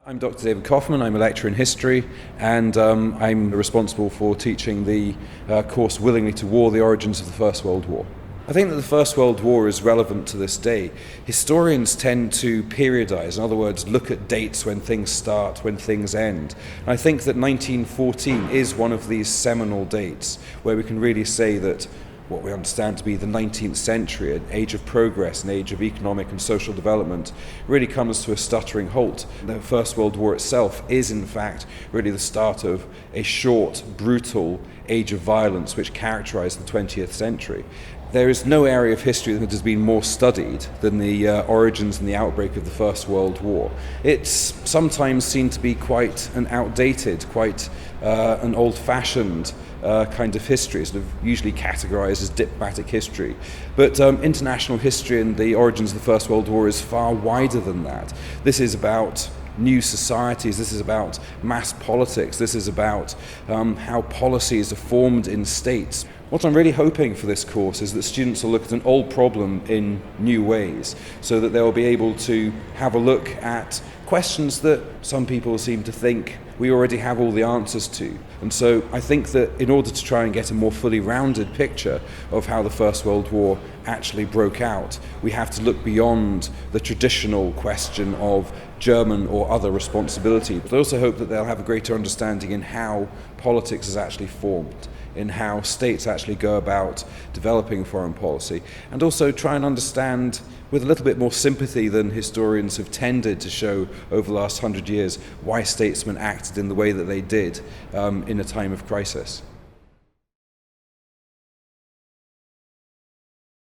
I'm Dr. David Kaufman. I'm a lecturer in history, and I'm responsible for teaching the course Willingly to War, the origins of the First World War. I think that the First World War is relevant to this day. Historians tend to periodize, in other words, look at dates when things start, when things end. And I think that 1914 is one of these seminal dates where we can really say that what we understand to be the 19th century, an age of progress, an age of economic and social development, really comes to a stuttering halt. The First World War itself is, in fact, really the start of a short, brutal age of violence which characterized the 20th century. There is no area of history that has been more studied than the origins and the outbreak of the First World War. It's sometimes seen to be quite an outdated, quite an old-fashioned kind of history, sort of usually categorized as diplomatic history. But international history and the origins of the First World War is far wider than that. This is about new societies, this is about mass politics, this is about how policies are formed in states. What I'm really hoping for this course is that students will look at an old problem in new ways, so that they'll be able to have a look at questions that some people seem to think we already have all the answers to. And so I think that in order to try and get a more fully rounded picture of how the First World War actually broke out, we have to look beyond the traditional question of German or other responsibility. But I also hope that they'll have a greater understanding in how politics is actually formed, in how states actually go about developing foreign policy, and also try and understand with a little bit more sympathy than historians have tended to show over the last 100 years why statesmen acted in the way that they did in a time of crisis.